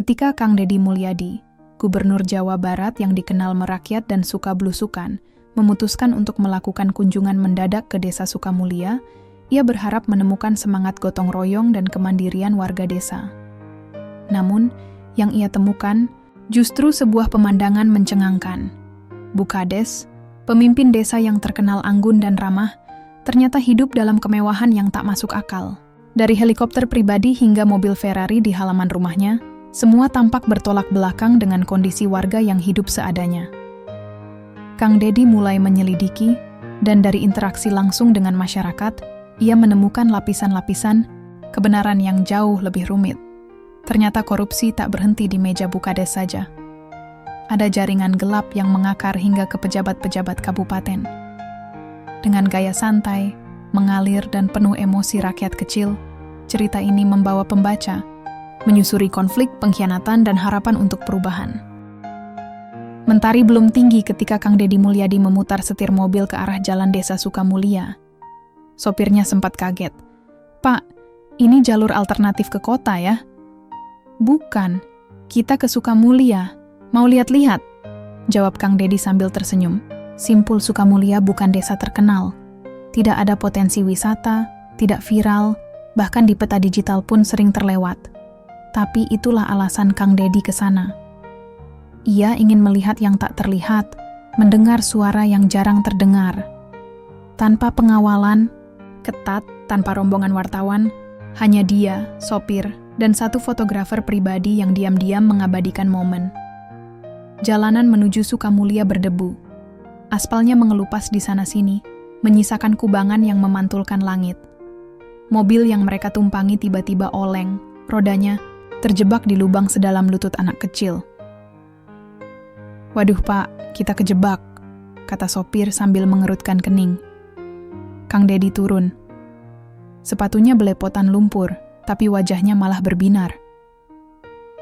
Ketika Kang Deddy Mulyadi, Gubernur Jawa Barat yang dikenal merakyat dan suka blusukan, memutuskan untuk melakukan kunjungan mendadak ke Desa Sukamulia, ia berharap menemukan semangat gotong royong dan kemandirian warga desa. Namun, yang ia temukan justru sebuah pemandangan mencengangkan. Bukades, pemimpin desa yang terkenal anggun dan ramah, ternyata hidup dalam kemewahan yang tak masuk akal. Dari helikopter pribadi hingga mobil Ferrari di halaman rumahnya, semua tampak bertolak belakang dengan kondisi warga yang hidup seadanya. Kang Deddy mulai menyelidiki, dan dari interaksi langsung dengan masyarakat, ia menemukan lapisan-lapisan kebenaran yang jauh lebih rumit. Ternyata korupsi tak berhenti di meja Bukades saja. Ada jaringan gelap yang mengakar hingga ke pejabat-pejabat kabupaten. Dengan gaya santai, mengalir dan penuh emosi rakyat kecil, cerita ini membawa pembaca menyusuri konflik, pengkhianatan, dan harapan untuk perubahan. Mentari belum tinggi ketika Kang Deddy Mulyadi memutar setir mobil ke arah jalan Desa Sukamulia. Sopirnya sempat kaget. "Pak, ini jalur alternatif ke kota ya?" "Bukan, kita ke Sukamulia. Mau lihat-lihat?" jawab Kang Deddy sambil tersenyum. Simpul Sukamulia bukan desa terkenal. Tidak ada potensi wisata, tidak viral, bahkan di peta digital pun sering terlewat. Tapi itulah alasan Kang Deddy ke sana. Ia ingin melihat yang tak terlihat, mendengar suara yang jarang terdengar. Tanpa pengawalan ketat, tanpa rombongan wartawan, hanya dia, sopir, dan satu fotografer pribadi yang diam-diam mengabadikan momen. Jalanan menuju Sukamulia berdebu. Aspalnya mengelupas di sana-sini, menyisakan kubangan yang memantulkan langit. Mobil yang mereka tumpangi tiba-tiba oleng, rodanya terjebak di lubang sedalam lutut anak kecil. "Waduh Pak, kita kejebak," kata sopir sambil mengerutkan kening. Kang Deddy turun. Sepatunya belepotan lumpur, tapi wajahnya malah berbinar.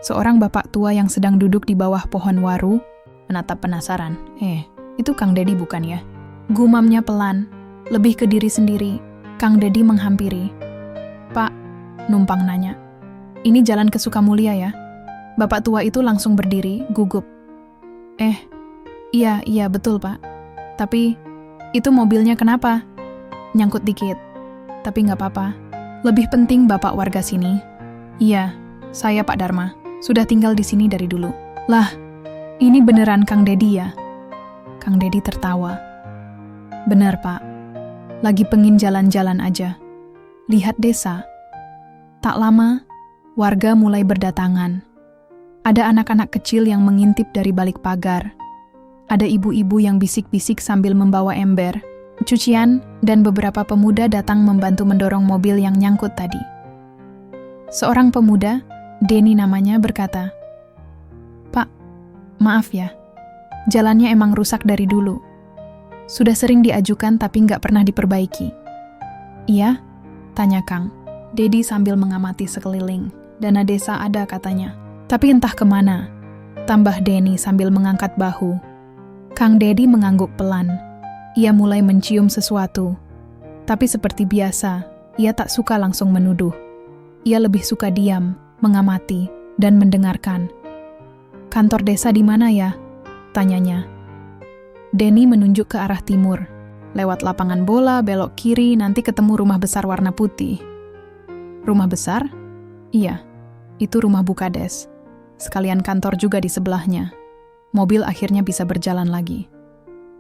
Seorang bapak tua yang sedang duduk di bawah pohon waru menatap penasaran. Itu Kang Deddy bukan ya?" Gumamnya pelan, lebih ke diri sendiri. Kang Deddy menghampiri. "Pak," numpang nanya, "ini jalan ke Sukamulia ya?" Bapak tua itu langsung berdiri, gugup. Iya betul Pak. Tapi, itu mobilnya kenapa?" "Nyangkut dikit. Tapi nggak apa-apa. Lebih penting Bapak warga sini." "Iya, saya Pak Dharma. Sudah tinggal di sini dari dulu." "Lah, ini beneran Kang Deddy ya?" Kang Deddy tertawa. "Benar Pak. Lagi pengin jalan-jalan aja. Lihat desa." Tak lama, warga mulai berdatangan. Ada anak-anak kecil yang mengintip dari balik pagar. Ada ibu-ibu yang bisik-bisik sambil membawa ember, cucian, dan beberapa pemuda datang membantu mendorong mobil yang nyangkut tadi. Seorang pemuda, Denny namanya, berkata, "Pak, maaf ya. Jalannya emang rusak dari dulu. Sudah sering diajukan tapi nggak pernah diperbaiki." "Iya?" tanya Kang Deddy sambil mengamati sekeliling. "Dana desa ada katanya. Tapi entah kemana," tambah Denny sambil mengangkat bahu. Kang Deddy mengangguk pelan. Ia mulai mencium sesuatu. Tapi seperti biasa, ia tak suka langsung menuduh. Ia lebih suka diam, mengamati, dan mendengarkan. "Kantor desa di mana ya?" tanyanya. Denny menunjuk ke arah timur. "Lewat lapangan bola, belok kiri, nanti ketemu rumah besar warna putih." "Rumah besar?" "Iya, itu rumah Bukades. Sekalian kantor juga di sebelahnya." Mobil akhirnya bisa berjalan lagi.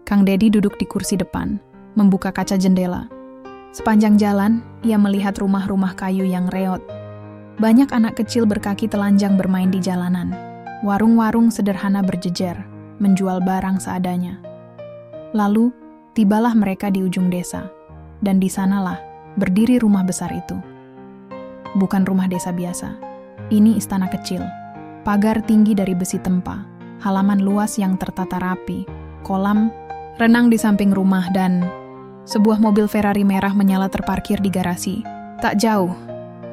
Kang Deddy duduk di kursi depan, membuka kaca jendela. Sepanjang jalan, ia melihat rumah-rumah kayu yang reot. Banyak anak kecil berkaki telanjang bermain di jalanan. Warung-warung sederhana berjejer, menjual barang seadanya. Lalu, tibalah mereka di ujung desa, dan di sanalah berdiri rumah besar itu. Bukan rumah desa biasa. Ini istana kecil. Pagar tinggi dari besi tempa, halaman luas yang tertata rapi, kolam renang di samping rumah, dan sebuah mobil Ferrari merah menyala terparkir di garasi. Tak jauh,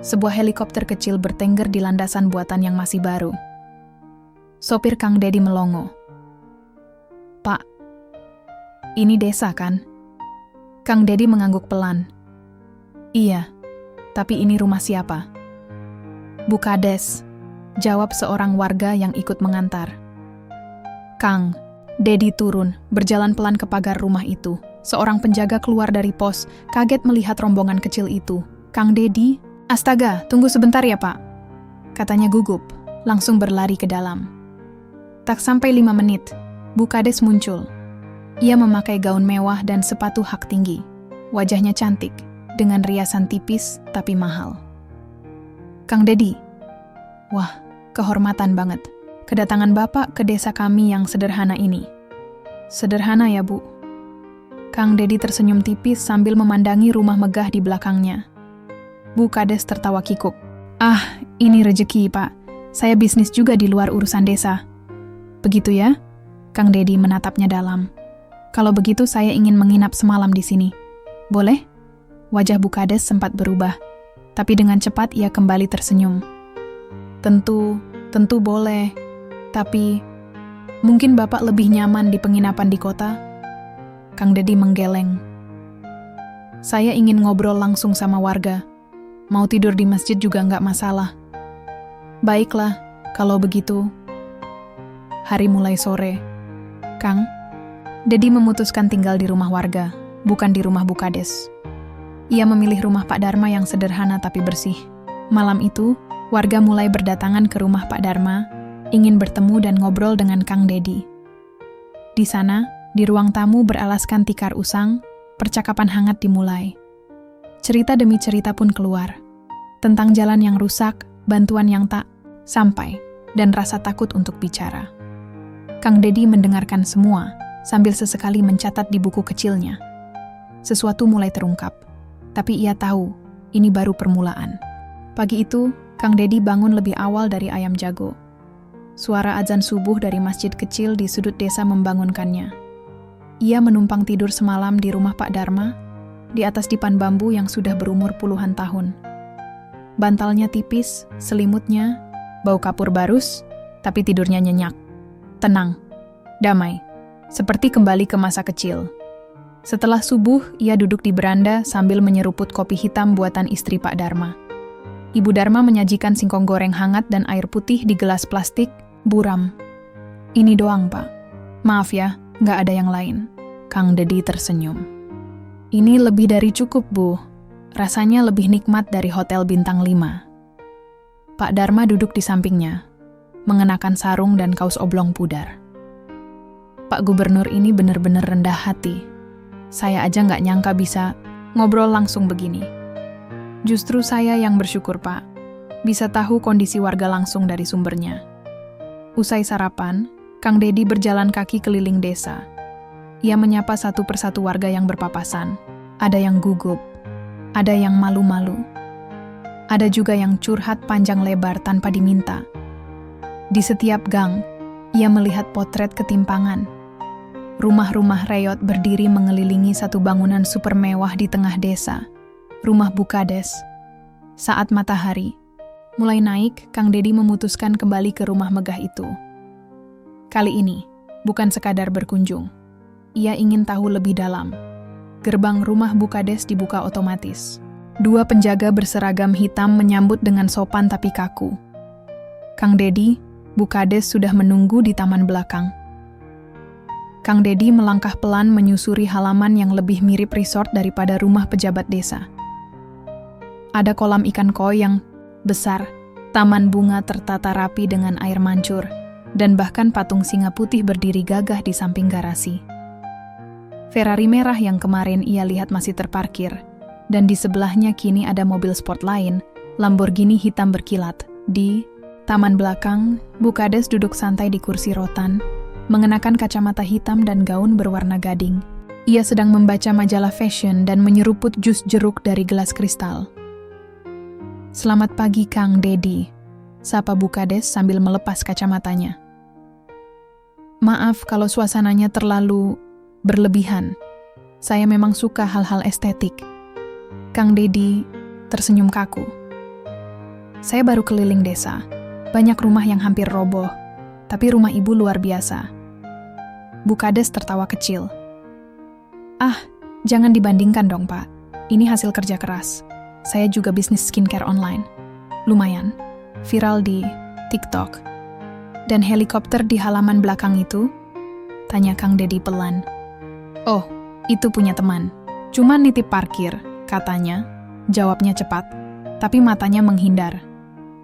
sebuah helikopter kecil bertengger di landasan buatan yang masih baru. Sopir Kang Deddy melongo. "Pak, ini desa kan?" Kang Deddy mengangguk pelan. "Iya, tapi ini rumah siapa?" "Bukades. jawab seorang warga yang ikut mengantar. Kang, Dedi turun, berjalan pelan ke pagar rumah itu. Seorang penjaga keluar dari pos, kaget melihat rombongan kecil itu. Kang Dedi, astaga, tunggu sebentar ya Pak, katanya gugup, langsung berlari ke dalam. Tak sampai 5 menit, Bu Kades muncul. Ia memakai gaun mewah dan sepatu hak tinggi. Wajahnya cantik, dengan riasan tipis tapi mahal. Kang Dedi, wah, kehormatan banget. Kedatangan Bapak ke desa kami yang sederhana ini. Sederhana ya, Bu. Kang Dedi tersenyum tipis sambil memandangi rumah megah di belakangnya. Bu Kades tertawa kikuk. Ah, ini rejeki, Pak. Saya bisnis juga di luar urusan desa. Begitu ya? Kang Dedi menatapnya dalam. Kalau begitu saya ingin menginap semalam di sini. Boleh? Wajah Bu Kades sempat berubah, tapi dengan cepat ia kembali tersenyum. Tentu boleh. Tapi, mungkin Bapak lebih nyaman di penginapan di kota? Kang Dedi menggeleng. Saya ingin ngobrol langsung sama warga. Mau tidur di masjid juga nggak masalah. Baiklah, kalau begitu. Hari mulai sore. Kang, Dedi memutuskan tinggal di rumah warga, bukan di rumah Bu Kades. Ia memilih rumah Pak Darma yang sederhana tapi bersih. Malam itu, warga mulai berdatangan ke rumah Pak Darma, ingin bertemu dan ngobrol dengan Kang Dedi. Di sana, di ruang tamu beralaskan tikar usang, percakapan hangat dimulai. Cerita demi cerita pun keluar. Tentang jalan yang rusak, bantuan yang tak sampai, dan rasa takut untuk bicara. Kang Dedi mendengarkan semua, sambil sesekali mencatat di buku kecilnya. Sesuatu mulai terungkap, tapi ia tahu, ini baru permulaan. Pagi itu, Kang Dedi bangun lebih awal dari ayam jago. Suara azan subuh dari masjid kecil di sudut desa membangunkannya. Ia menumpang tidur semalam di rumah Pak Darma, di atas dipan bambu yang sudah berumur puluhan tahun. Bantalnya tipis, selimutnya, bau kapur barus, tapi tidurnya nyenyak. Tenang, damai, seperti kembali ke masa kecil. Setelah subuh, ia duduk di beranda sambil menyeruput kopi hitam buatan istri Pak Darma. Ibu Darma menyajikan singkong goreng hangat dan air putih di gelas plastik, buram. Ini doang, Pak. Maaf ya, nggak ada yang lain. Kang Dedi tersenyum. Ini lebih dari cukup, Bu. Rasanya lebih nikmat dari hotel bintang 5. Pak Darma duduk di sampingnya, mengenakan sarung dan kaos oblong pudar. Pak Gubernur ini benar-benar rendah hati. Saya aja nggak nyangka bisa ngobrol langsung begini. Justru saya yang bersyukur, Pak. Bisa tahu kondisi warga langsung dari sumbernya. Usai sarapan, Kang Dedi berjalan kaki keliling desa. Ia menyapa satu persatu warga yang berpapasan. Ada yang gugup, ada yang malu-malu. Ada juga yang curhat panjang lebar tanpa diminta. Di setiap gang, ia melihat potret ketimpangan. Rumah-rumah reot berdiri mengelilingi satu bangunan super mewah di tengah desa. Rumah Bu Kades. Saat matahari mulai naik, Kang Dedi memutuskan kembali ke rumah megah itu. Kali ini, bukan sekadar berkunjung. Ia ingin tahu lebih dalam. Gerbang rumah Bu Kades dibuka otomatis. 2 penjaga berseragam hitam menyambut dengan sopan tapi kaku. Kang Dedi, Bu Kades sudah menunggu di taman belakang. Kang Dedi melangkah pelan menyusuri halaman yang lebih mirip resort daripada rumah pejabat desa. Ada kolam ikan koi yang besar, taman bunga tertata rapi dengan air mancur, dan bahkan patung singa putih berdiri gagah di samping garasi. Ferrari merah yang kemarin ia lihat masih terparkir, dan di sebelahnya kini ada mobil sport lain, Lamborghini hitam berkilat. Di taman belakang, Bu Kades duduk santai di kursi rotan, mengenakan kacamata hitam dan gaun berwarna gading. Ia sedang membaca majalah fashion dan menyeruput jus jeruk dari gelas kristal. Selamat pagi, Kang Dedi, sapa Bu Kades sambil melepas kacamatanya. Maaf kalau suasananya terlalu berlebihan. Saya memang suka hal-hal estetik. Kang Dedi tersenyum kaku. Saya baru keliling desa. Banyak rumah yang hampir roboh, tapi rumah ibu luar biasa. Bu Kades tertawa kecil. Ah, jangan dibandingkan dong, Pak. Ini hasil kerja keras. Saya juga bisnis skincare online. Lumayan. Viral di TikTok. Dan helikopter di halaman belakang itu? Tanya Kang Dedi pelan. Oh, itu punya teman. Cuma nitip parkir, katanya. Jawabnya cepat, tapi matanya menghindar.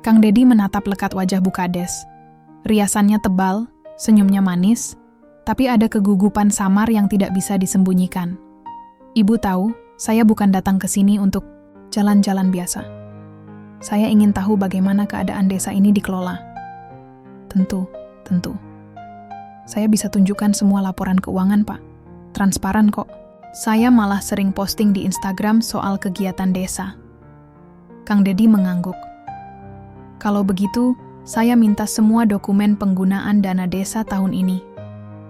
Kang Dedi menatap lekat wajah Bukades. Riasannya tebal, senyumnya manis, tapi ada kegugupan samar yang tidak bisa disembunyikan. Ibu tahu, saya bukan datang ke sini untuk jalan-jalan biasa. Saya ingin tahu bagaimana keadaan desa ini dikelola. Tentu. Saya bisa tunjukkan semua laporan keuangan, Pak. Transparan kok. Saya malah sering posting di Instagram soal kegiatan desa. Kang Dedi mengangguk. Kalau begitu, saya minta semua dokumen penggunaan dana desa tahun ini,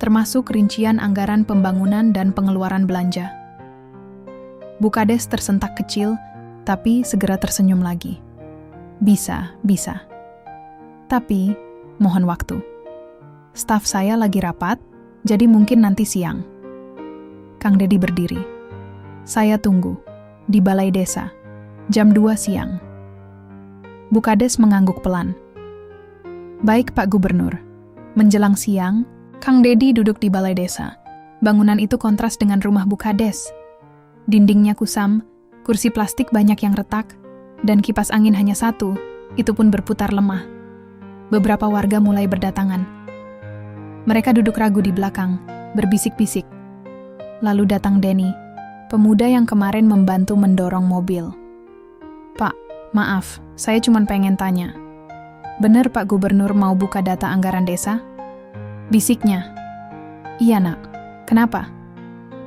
termasuk rincian anggaran pembangunan dan pengeluaran belanja. Bukades tersentak kecil, tapi segera tersenyum lagi. Bisa. Tapi, mohon waktu. Staf saya lagi rapat, jadi mungkin nanti siang. Kang Dedi berdiri. Saya tunggu, di balai desa, jam 2 siang. Bukades mengangguk pelan. Baik Pak Gubernur. Menjelang siang, Kang Dedi duduk di balai desa. Bangunan itu kontras dengan rumah Bukades. Dindingnya kusam, kursi plastik banyak yang retak, dan kipas angin hanya satu, itu pun berputar lemah. Beberapa warga mulai berdatangan. Mereka duduk ragu di belakang, berbisik-bisik. Lalu datang Denny, pemuda yang kemarin membantu mendorong mobil. Pak, maaf, saya cuma pengen tanya. Benar Pak Gubernur mau buka data anggaran desa? Bisiknya. Iya nak, kenapa?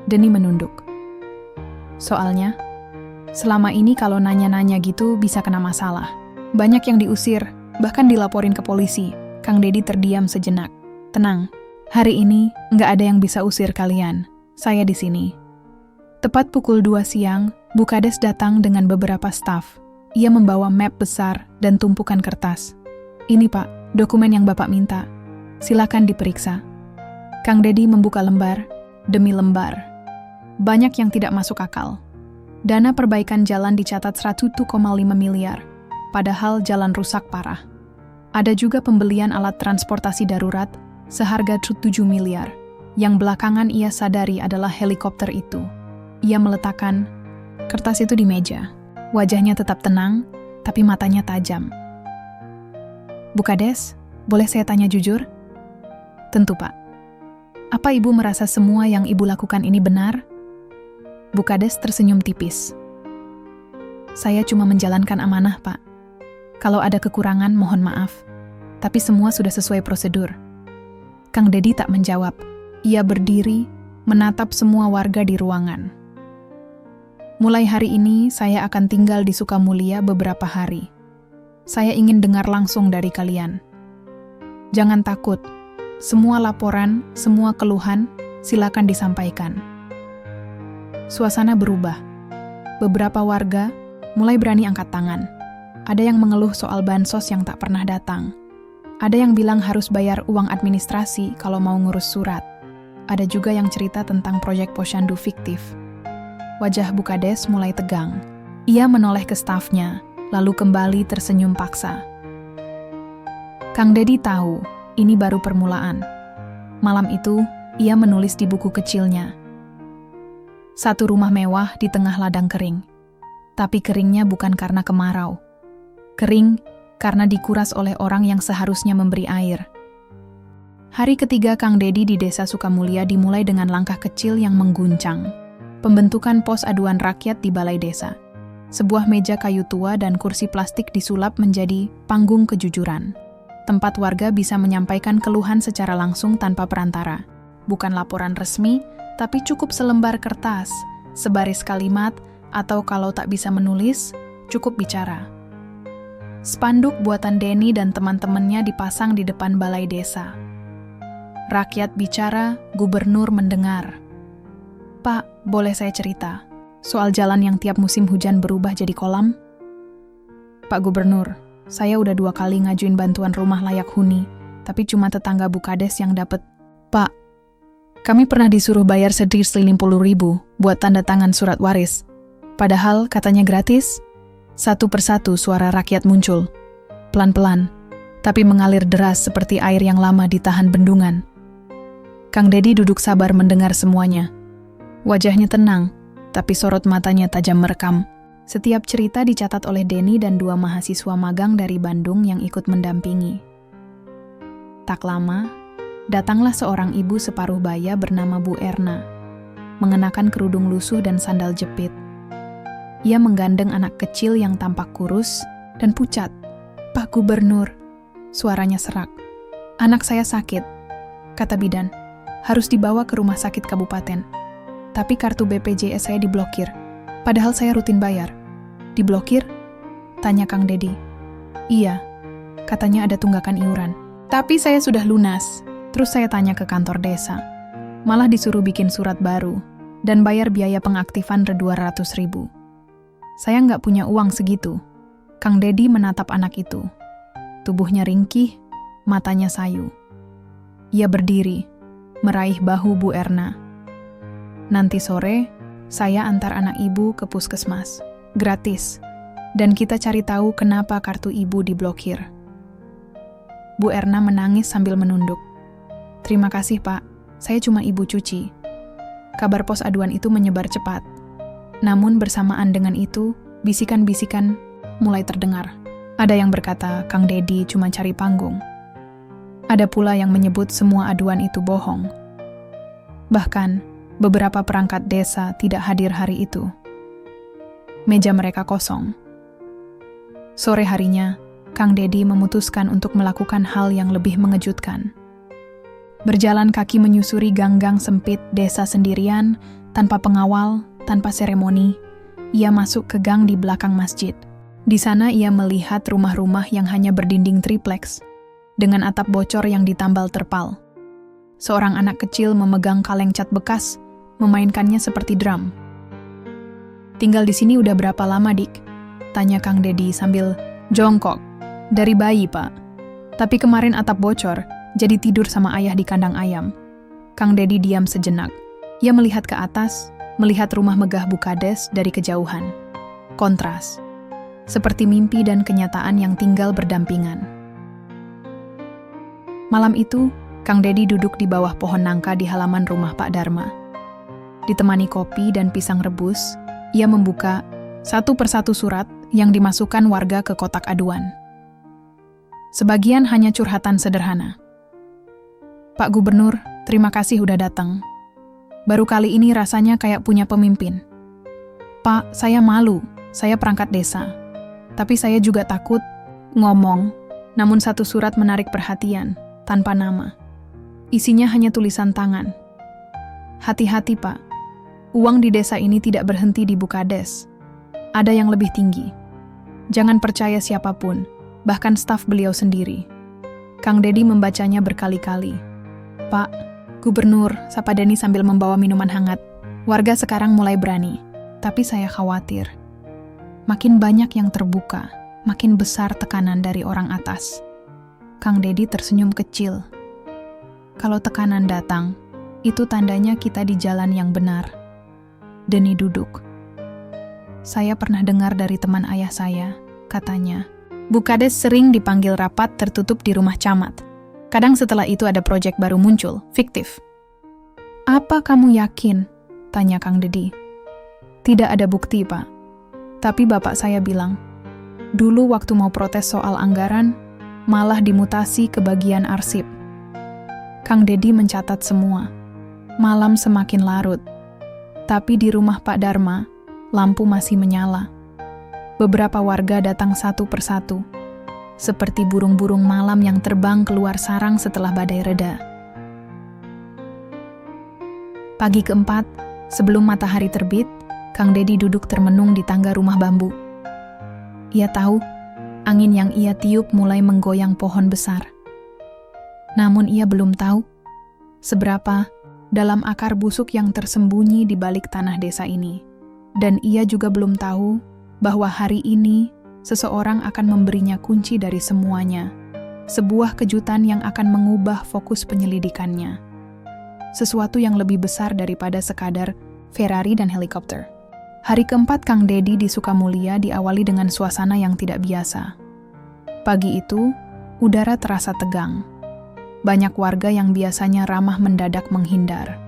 Denny menunduk. Soalnya, selama ini kalau nanya-nanya gitu bisa kena masalah. Banyak yang diusir, bahkan dilaporin ke polisi. Kang Dedi terdiam sejenak. Tenang, hari ini nggak ada yang bisa usir kalian. Saya di sini. Tepat pukul 2 siang, Bukades datang dengan beberapa staf. Ia membawa map besar dan tumpukan kertas. Ini Pak, dokumen yang Bapak minta. Silakan diperiksa. Kang Dedi membuka lembar demi lembar. Banyak yang tidak masuk akal. Dana perbaikan jalan dicatat 101,5 miliar, padahal jalan rusak parah. Ada juga pembelian alat transportasi darurat seharga 7 miliar, yang belakangan ia sadari adalah helikopter itu. Ia meletakkan kertas itu di meja. Wajahnya tetap tenang, tapi matanya tajam. Bukades, boleh saya tanya jujur? Tentu, Pak. Apa Ibu merasa semua yang Ibu lakukan ini benar? Bukades tersenyum tipis. Saya cuma menjalankan amanah, Pak. Kalau ada kekurangan, mohon maaf. Tapi semua sudah sesuai prosedur. Kang Dedi tak menjawab. Ia berdiri, menatap semua warga di ruangan. Mulai hari ini, saya akan tinggal di Sukamulia beberapa hari. Saya ingin dengar langsung dari kalian. Jangan takut. Semua laporan, semua keluhan, silakan disampaikan. Suasana berubah. Beberapa warga mulai berani angkat tangan. Ada yang mengeluh soal bansos yang tak pernah datang. Ada yang bilang harus bayar uang administrasi kalau mau ngurus surat. Ada juga yang cerita tentang proyek posyandu fiktif. Wajah Bukades mulai tegang. Ia menoleh ke stafnya, lalu kembali tersenyum paksa. Kang Dedi tahu, ini baru permulaan. Malam itu, ia menulis di buku kecilnya. Satu rumah mewah di tengah ladang kering. Tapi keringnya bukan karena kemarau. Kering karena dikuras oleh orang yang seharusnya memberi air. Hari ketiga Kang Dedi di Desa Sukamulia dimulai dengan langkah kecil yang mengguncang. Pembentukan pos aduan rakyat di balai desa. Sebuah meja kayu tua dan kursi plastik disulap menjadi panggung kejujuran. Tempat warga bisa menyampaikan keluhan secara langsung tanpa perantara. Bukan laporan resmi, tapi cukup selembar kertas, sebaris kalimat, atau kalau tak bisa menulis, cukup bicara. Spanduk buatan Denny dan teman-temannya dipasang di depan balai desa. Rakyat bicara, gubernur mendengar. Pak, boleh saya cerita? Soal jalan yang tiap musim hujan berubah jadi kolam? Pak Gubernur, saya udah 2 kali ngajuin bantuan rumah layak huni, tapi cuma tetangga Bukades yang dapet. Pak, kami pernah disuruh bayar $150.000 buat tanda tangan surat waris. Padahal katanya gratis. Satu persatu suara rakyat muncul. Pelan-pelan. tapi mengalir deras seperti air yang lama ditahan bendungan. Kang Dedi duduk sabar mendengar semuanya. Wajahnya tenang, tapi sorot matanya tajam merekam. Setiap cerita dicatat oleh Denny dan 2 mahasiswa magang dari Bandung yang ikut mendampingi. Tak lama, datanglah seorang ibu separuh baya bernama Bu Erna, mengenakan kerudung lusuh dan sandal jepit. Ia menggandeng anak kecil yang tampak kurus dan pucat. "Pak Gubernur," suaranya serak. "Anak saya sakit," kata bidan. "Harus dibawa ke rumah sakit kabupaten. Tapi kartu BPJS saya diblokir. Padahal saya rutin bayar." "Diblokir?" tanya Kang Dedi. "Iya, katanya ada tunggakan iuran. Tapi saya sudah lunas." Terus saya tanya ke kantor desa. Malah disuruh bikin surat baru dan bayar biaya pengaktifan 200.000. Saya nggak punya uang segitu. Kang Dedi menatap anak itu. Tubuhnya ringkih, matanya sayu. Ia berdiri, meraih bahu Bu Erna. "Nanti sore, saya antar anak ibu ke puskesmas. Gratis. Dan kita cari tahu kenapa kartu ibu diblokir." Bu Erna menangis sambil menunduk. "Terima kasih, Pak. Saya cuma ibu cuci." Kabar pos aduan itu menyebar cepat. Namun bersamaan dengan itu, bisikan-bisikan mulai terdengar. Ada yang berkata Kang Dedi cuma cari panggung. Ada pula yang menyebut semua aduan itu bohong. Bahkan, beberapa perangkat desa tidak hadir hari itu. Meja mereka kosong. Sore harinya, Kang Dedi memutuskan untuk melakukan hal yang lebih mengejutkan. Berjalan kaki menyusuri gang-gang sempit desa sendirian, tanpa pengawal, tanpa seremoni, ia masuk ke gang di belakang masjid. Di sana ia melihat rumah-rumah yang hanya berdinding tripleks, dengan atap bocor yang ditambal terpal. Seorang anak kecil memegang kaleng cat bekas, memainkannya seperti drum. "Tinggal di sini udah berapa lama, Dik?" tanya Kang Dedi sambil jongkok. "Dari bayi, Pak. Tapi kemarin atap bocor, jadi tidur sama ayah di kandang ayam." Kang Dedi diam sejenak. Ia melihat ke atas, melihat rumah megah Bukades dari kejauhan. Kontras. Seperti mimpi dan kenyataan yang tinggal berdampingan. Malam itu, Kang Dedi duduk di bawah pohon nangka di halaman rumah Pak Darma. Ditemani kopi dan pisang rebus, ia membuka satu persatu surat yang dimasukkan warga ke kotak aduan. Sebagian hanya curhatan sederhana. "Pak Gubernur, terima kasih udah datang. Baru kali ini rasanya kayak punya pemimpin. Pak, saya malu, saya perangkat desa. Tapi saya juga takut ngomong." Namun satu surat menarik perhatian, tanpa nama. Isinya hanya tulisan tangan. "Hati-hati, Pak. Uang di desa ini tidak berhenti di Bukades. Ada yang lebih tinggi. Jangan percaya siapapun, bahkan staf beliau sendiri." Kang Dedi membacanya berkali-kali. "Pak Gubernur," sapa Denny sambil membawa minuman hangat. "Warga sekarang mulai berani, tapi saya khawatir. Makin banyak yang terbuka, makin besar tekanan dari orang atas." Kang Dedi tersenyum kecil. "Kalau tekanan datang, itu tandanya kita di jalan yang benar." Denny duduk. "Saya pernah dengar dari teman ayah saya," katanya. "Bukades sering dipanggil rapat tertutup di rumah camat. Kadang setelah itu ada proyek baru muncul, fiktif." "Apa kamu yakin?" tanya Kang Dedi. "Tidak ada bukti, Pak. Tapi bapak saya bilang, dulu waktu mau protes soal anggaran, malah dimutasi ke bagian arsip." Kang Dedi mencatat semua. Malam semakin larut. Tapi di rumah Pak Darma, lampu masih menyala. Beberapa warga datang satu persatu, seperti burung-burung malam yang terbang keluar sarang setelah badai reda. Pagi keempat, sebelum matahari terbit, Kang Dedi duduk termenung di tangga rumah bambu. Ia tahu, angin yang ia tiup mulai menggoyang pohon besar. Namun ia belum tahu seberapa dalam akar busuk yang tersembunyi di balik tanah desa ini. Dan ia juga belum tahu bahwa hari ini seseorang akan memberinya kunci dari semuanya. Sebuah kejutan yang akan mengubah fokus penyelidikannya. Sesuatu yang lebih besar daripada sekadar Ferrari dan helikopter. Hari keempat Kang Dedi di Sukamulia diawali dengan suasana yang tidak biasa. Pagi itu, Udara terasa tegang. Banyak warga yang biasanya ramah mendadak menghindar.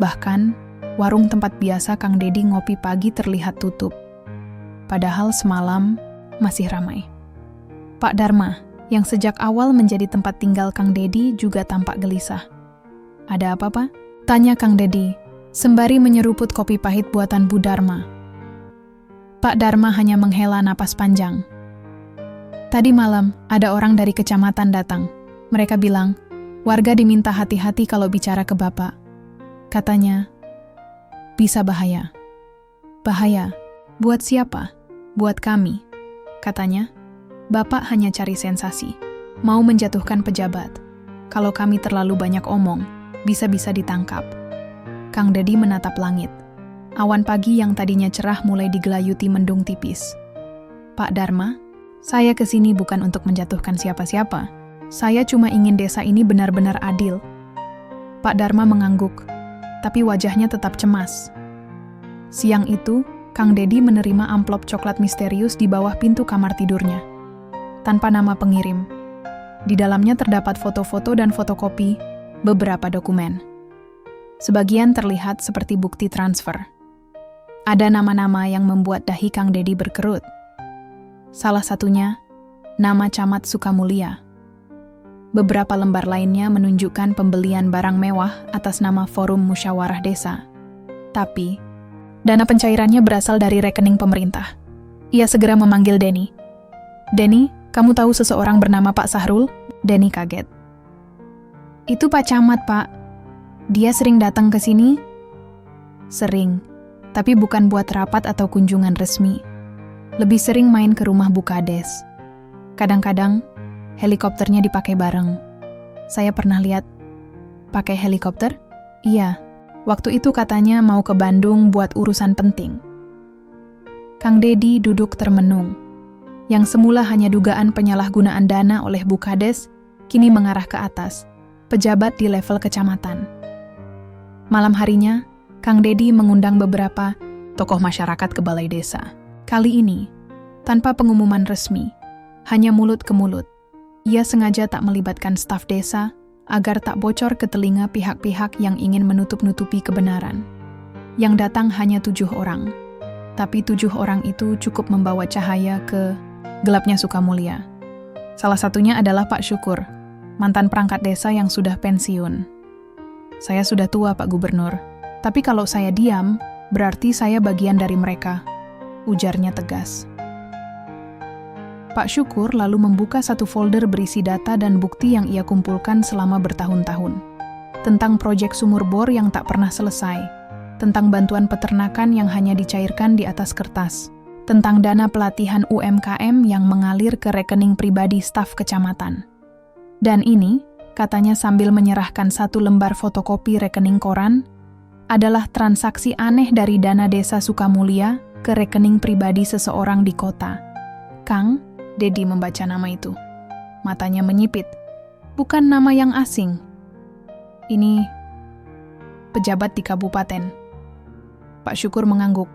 Bahkan, warung tempat biasa Kang Dedi ngopi pagi terlihat tutup. Padahal semalam masih ramai. Pak Dharma, yang sejak awal menjadi tempat tinggal Kang Dedi, juga tampak gelisah. "Ada apa, Pak?" tanya Kang Dedi, sembari menyeruput kopi pahit buatan Bu Dharma. Pak Dharma hanya menghela napas panjang. "Tadi malam, ada orang dari kecamatan datang. Mereka bilang, warga diminta hati-hati kalau bicara ke Bapak. Katanya, bisa bahaya." "Bahaya? Buat siapa?" "Buat kami." Katanya, Bapak hanya cari sensasi, mau menjatuhkan pejabat. Kalau kami terlalu banyak omong, bisa-bisa ditangkap. Kang Dedi menatap langit. Awan pagi yang tadinya cerah mulai digelayuti mendung tipis. "Pak Dharma, saya kesini bukan untuk menjatuhkan siapa-siapa. Saya cuma ingin desa ini benar-benar adil." Pak Dharma mengangguk, tapi wajahnya tetap cemas. Siang itu, Kang Dedi menerima amplop coklat misterius di bawah pintu kamar tidurnya. Tanpa nama pengirim. Di dalamnya terdapat foto-foto dan fotokopi beberapa dokumen. Sebagian terlihat seperti bukti transfer. Ada nama-nama yang membuat dahi Kang Dedi berkerut. Salah satunya, nama Camat Sukamulya. Beberapa lembar lainnya menunjukkan pembelian barang mewah atas nama Forum Musyawarah Desa. Tapi, dana pencairannya berasal dari rekening pemerintah. Ia segera memanggil Denny. "Denny, kamu tahu seseorang bernama Pak Sahrul?" Denny kaget. "Itu Pak Camat, Pak. Dia sering datang ke sini?" "Sering, tapi bukan buat rapat atau kunjungan resmi. Lebih sering main ke rumah Bu Kades. Kadang-kadang, helikopternya dipakai bareng. Saya pernah lihat." "Pakai helikopter?" "Iya. Waktu itu katanya mau ke Bandung buat urusan penting." Kang Dedi duduk termenung. Yang semula hanya dugaan penyalahgunaan dana oleh Bu Kades, kini mengarah ke atas, pejabat di level kecamatan. Malam harinya, Kang Dedi mengundang beberapa tokoh masyarakat ke balai desa. Kali ini, tanpa pengumuman resmi, hanya mulut ke mulut. Ia sengaja tak melibatkan staf desa agar tak bocor ke telinga pihak-pihak yang ingin menutup-nutupi kebenaran. Yang datang hanya 7 orang, tapi 7 orang itu cukup membawa cahaya ke gelapnya Sukamulya. Salah satunya adalah Pak Syukur, mantan perangkat desa yang sudah pensiun. "Saya sudah tua, Pak Gubernur, tapi kalau saya diam, berarti saya bagian dari mereka," ujarnya tegas. Pak Syukur lalu membuka satu folder berisi data dan bukti yang ia kumpulkan selama bertahun-tahun. Tentang proyek sumur bor yang tak pernah selesai, tentang bantuan peternakan yang hanya dicairkan di atas kertas, tentang dana pelatihan UMKM yang mengalir ke rekening pribadi staf kecamatan. Dan ini, katanya sambil menyerahkan satu lembar fotokopi rekening koran, adalah transaksi aneh dari dana desa Sukamulya ke rekening pribadi seseorang di kota. "Kang," Dedi membaca nama itu. Matanya menyipit. "Bukan nama yang asing. Ini pejabat di kabupaten." Pak Syukur mengangguk.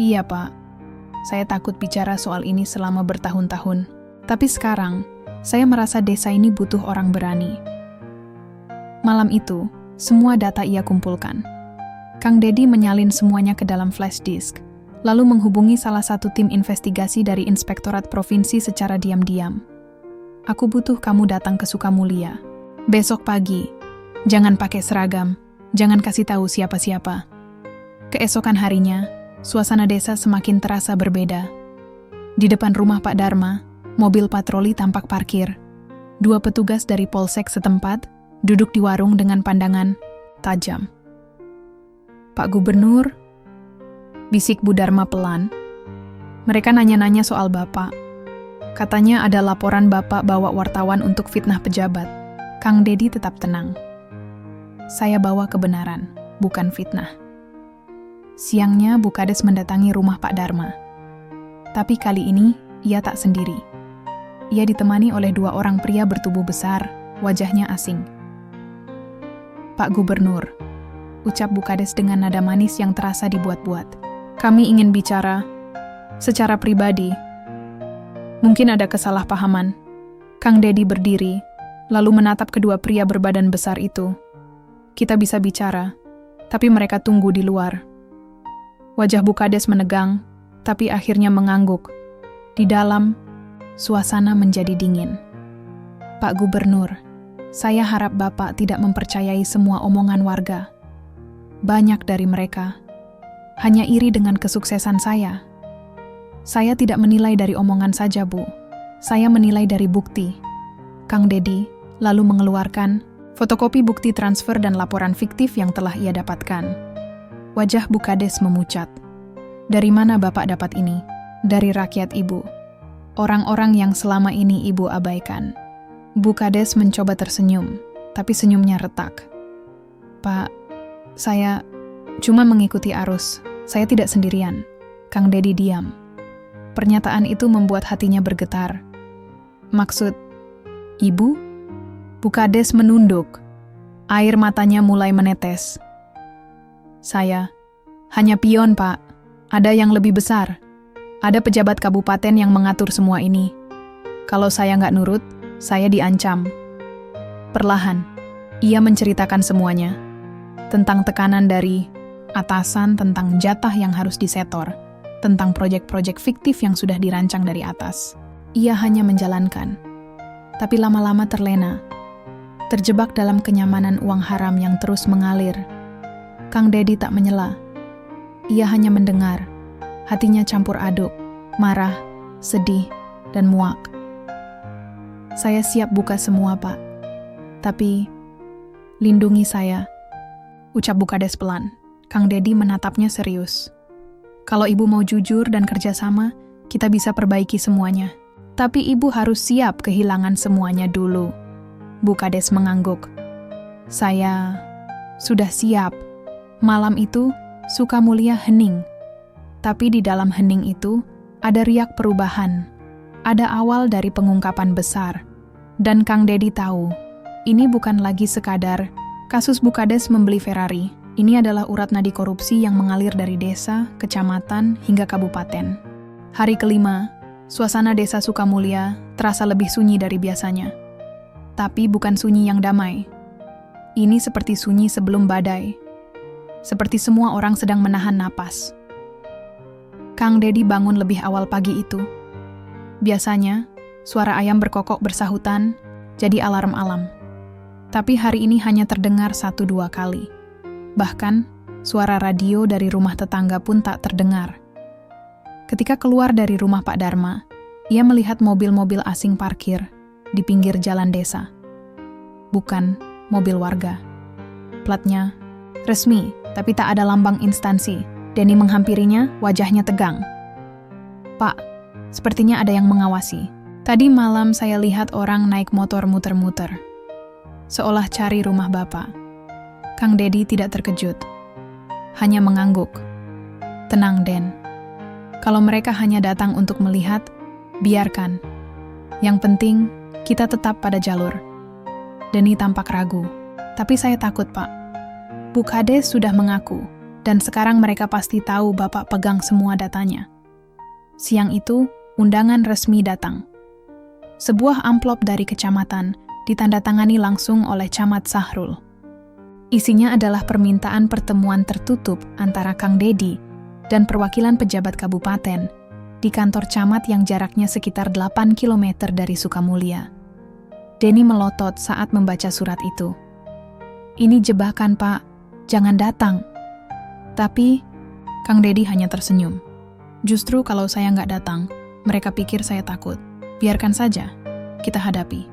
"Iya, Pak. Saya takut bicara soal ini selama bertahun-tahun. Tapi sekarang, saya merasa desa ini butuh orang berani." Malam itu, semua data ia kumpulkan. Kang Dedi menyalin semuanya ke dalam flash disk, lalu menghubungi salah satu tim investigasi dari Inspektorat Provinsi secara diam-diam. "Aku butuh kamu datang ke Sukamulya. Besok pagi. Jangan pakai seragam. Jangan kasih tahu siapa-siapa." Keesokan harinya, suasana desa semakin terasa berbeda. Di depan rumah Pak Dharma, mobil patroli tampak parkir. 2 petugas dari polsek setempat duduk di warung dengan pandangan tajam. "Pak Gubernur," bisik Bu Dharma pelan. "Mereka nanya-nanya soal Bapak. Katanya ada laporan Bapak bawa wartawan untuk fitnah pejabat." Kang Dedi tetap tenang. "Saya bawa kebenaran, bukan fitnah." Siangnya Bu Kades mendatangi rumah Pak Dharma. Tapi kali ini, ia tak sendiri. Ia ditemani oleh 2 orang pria bertubuh besar, wajahnya asing. "Pak Gubernur," ucap Bu Kades dengan nada manis yang terasa dibuat-buat. "Kami ingin bicara secara pribadi. Mungkin ada kesalahpahaman." Kang Dedi berdiri, lalu menatap kedua pria berbadan besar itu. Kita bisa bicara, tapi mereka tunggu di luar. Wajah Bu Kades menegang, tapi akhirnya mengangguk. Di dalam, suasana menjadi dingin. Pak Gubernur, saya harap Bapak tidak mempercayai semua omongan warga. Banyak dari mereka hanya iri dengan kesuksesan saya. Saya tidak menilai dari omongan saja, Bu. Saya menilai dari bukti. Kang Dedi lalu mengeluarkan fotokopi bukti transfer dan laporan fiktif yang telah ia dapatkan. Wajah Bu Kades memucat. Dari mana Bapak dapat ini? Dari rakyat Ibu. Orang-orang yang selama ini Ibu abaikan. Bu Kades mencoba tersenyum, tapi senyumnya retak. Pak, saya cuma mengikuti arus. Saya tidak sendirian. Kang Dedi diam. Pernyataan itu membuat hatinya bergetar. Maksud, Ibu? Bu Kades menunduk. Air matanya mulai menetes. Saya hanya pion, Pak. Ada yang lebih besar. Ada pejabat kabupaten yang mengatur semua ini. Kalau saya nggak nurut, saya diancam. Perlahan, ia menceritakan semuanya. Tentang tekanan dari atasan, tentang jatah yang harus disetor, tentang proyek-proyek fiktif yang sudah dirancang dari atas. Ia hanya menjalankan. Tapi lama-lama terlena. Terjebak dalam kenyamanan uang haram yang terus mengalir. Kang Dedi tak menyela. Ia hanya mendengar. Hatinya campur aduk, marah, sedih, dan muak. Saya siap buka semua, Pak. Tapi, lindungi saya, ucap Bu Kades pelan. Kang Dedi menatapnya serius. Kalau Ibu mau jujur dan kerjasama, kita bisa perbaiki semuanya. Tapi Ibu harus siap kehilangan semuanya dulu. Bu Kades mengangguk. Saya sudah siap. Malam itu, Sukamulia hening. Tapi di dalam hening itu, ada riak perubahan. Ada awal dari pengungkapan besar. Dan Kang Dedi tahu, ini bukan lagi sekadar kasus Bu Kades membeli Ferrari. Ini adalah urat nadi korupsi yang mengalir dari desa, kecamatan, hingga kabupaten. Hari kelima, suasana desa Sukamulia terasa lebih sunyi dari biasanya. Tapi bukan sunyi yang damai. Ini seperti sunyi sebelum badai. Seperti semua orang sedang menahan napas. Kang Dedi bangun lebih awal pagi itu. Biasanya, suara ayam berkokok bersahutan, jadi alarm alam. Tapi hari ini hanya terdengar 1-2 kali. Bahkan, suara radio dari rumah tetangga pun tak terdengar. Ketika keluar dari rumah Pak Dharma, ia melihat mobil-mobil asing parkir di pinggir jalan desa. Bukan mobil warga. Platnya resmi, tapi tak ada lambang instansi. Denny menghampirinya, wajahnya tegang. Pak, sepertinya ada yang mengawasi. Tadi malam saya lihat orang naik motor muter-muter. Seolah cari rumah Bapak. Kang Dedi tidak terkejut. Hanya mengangguk. Tenang, Den. Kalau mereka hanya datang untuk melihat, biarkan. Yang penting, kita tetap pada jalur. Denny tampak ragu. Tapi saya takut, Pak. Bu Kades sudah mengaku, dan sekarang mereka pasti tahu Bapak pegang semua datanya. Siang itu, undangan resmi datang. Sebuah amplop dari kecamatan ditandatangani langsung oleh Camat Sahrul. Isinya adalah permintaan pertemuan tertutup antara Kang Dedi dan perwakilan pejabat kabupaten di kantor camat yang jaraknya sekitar 8 km dari Sukamulia. Denny melotot saat membaca surat itu. Ini jebakan, Pak. Jangan datang. Tapi, Kang Dedi hanya tersenyum. Justru kalau saya nggak datang, mereka pikir saya takut. Biarkan saja, kita hadapi.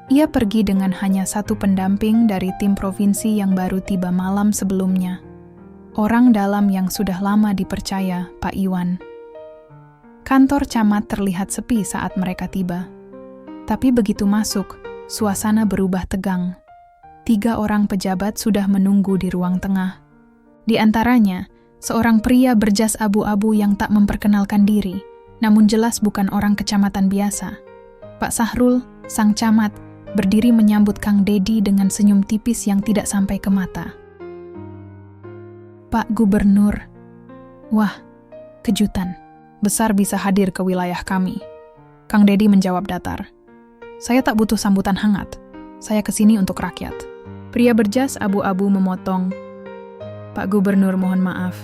Ia pergi dengan hanya satu pendamping dari tim provinsi yang baru tiba malam sebelumnya. Orang dalam yang sudah lama dipercaya, Pak Iwan. Kantor camat terlihat sepi saat mereka tiba. Tapi begitu masuk, suasana berubah tegang. 3 orang pejabat sudah menunggu di ruang tengah. Di antaranya, seorang pria berjas abu-abu yang tak memperkenalkan diri, namun jelas bukan orang kecamatan biasa. Pak Sahrul, sang camat, berdiri menyambut Kang Dedi dengan senyum tipis yang tidak sampai ke mata. Pak Gubernur, wah, kejutan. Besar bisa hadir ke wilayah kami. Kang Dedi menjawab datar. Saya tak butuh sambutan hangat. Saya kesini untuk rakyat. Pria berjas abu-abu memotong. Pak Gubernur, mohon maaf.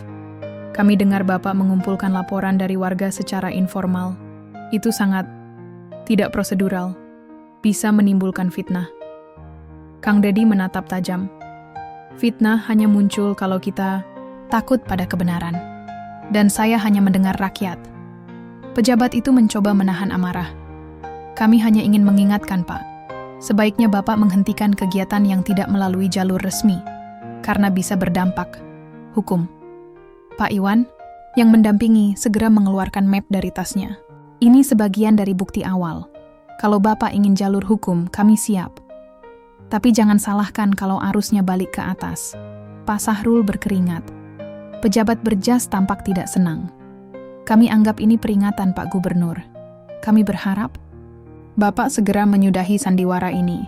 Kami dengar Bapak mengumpulkan laporan dari warga secara informal. Itu sangat tidak prosedural. Bisa menimbulkan fitnah. Kang Dedi menatap tajam. Fitnah hanya muncul kalau kita takut pada kebenaran. Dan saya hanya mendengar rakyat. Pejabat itu mencoba menahan amarah. Kami hanya ingin mengingatkan, Pak. Sebaiknya Bapak menghentikan kegiatan yang tidak melalui jalur resmi, karena bisa berdampak hukum. Pak Iwan, yang mendampingi, segera mengeluarkan map dari tasnya. Ini sebagian dari bukti awal. Kalau Bapak ingin jalur hukum, kami siap. Tapi jangan salahkan kalau arusnya balik ke atas. Pak Sahrul berkeringat. Pejabat berjas tampak tidak senang. Kami anggap ini peringatan, Pak Gubernur. Kami berharap Bapak segera menyudahi sandiwara ini.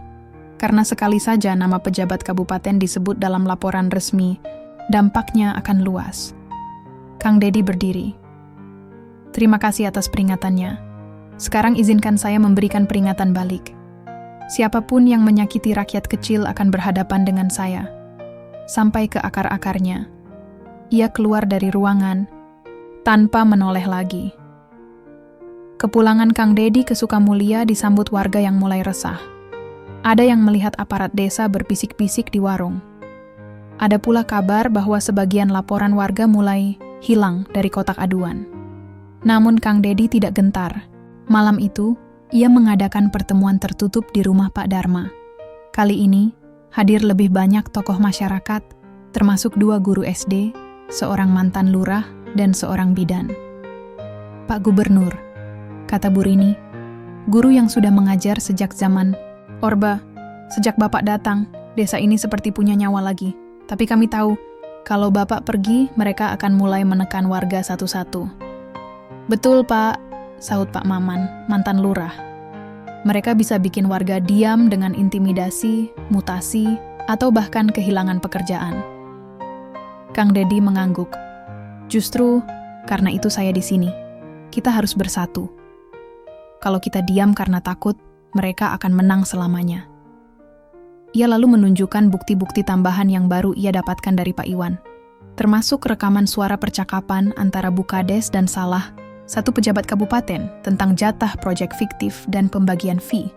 Karena sekali saja nama pejabat kabupaten disebut dalam laporan resmi, dampaknya akan luas. Kang Dedi berdiri. Terima kasih atas peringatannya. Sekarang izinkan saya memberikan peringatan balik. Siapapun yang menyakiti rakyat kecil akan berhadapan dengan saya. Sampai ke akar-akarnya. Ia keluar dari ruangan tanpa menoleh lagi. Kepulangan Kang Dedi ke Sukamulia disambut warga yang mulai resah. Ada yang melihat aparat desa berbisik-bisik di warung. Ada pula kabar bahwa sebagian laporan warga mulai hilang dari kotak aduan. Namun Kang Dedi tidak gentar. Malam itu, ia mengadakan pertemuan tertutup di rumah Pak Darma. Kali ini, hadir lebih banyak tokoh masyarakat, termasuk 2 guru SD, seorang mantan lurah, dan seorang bidan. Pak Gubernur, kata Bu Rini, guru yang sudah mengajar sejak zaman Orba. Sejak Bapak datang, desa ini seperti punya nyawa lagi. Tapi kami tahu, kalau Bapak pergi, mereka akan mulai menekan warga satu-satu. Betul, Pak, sahut Pak Maman, mantan lurah. Mereka bisa bikin warga diam dengan intimidasi, mutasi, atau bahkan kehilangan pekerjaan. Kang Dedi mengangguk. Justru karena itu saya di sini. Kita harus bersatu. Kalau kita diam karena takut, mereka akan menang selamanya. Ia lalu menunjukkan bukti-bukti tambahan yang baru ia dapatkan dari Pak Iwan, termasuk rekaman suara percakapan antara Bu Kades dan Salah, satu pejabat kabupaten, tentang jatah proyek fiktif dan pembagian fee.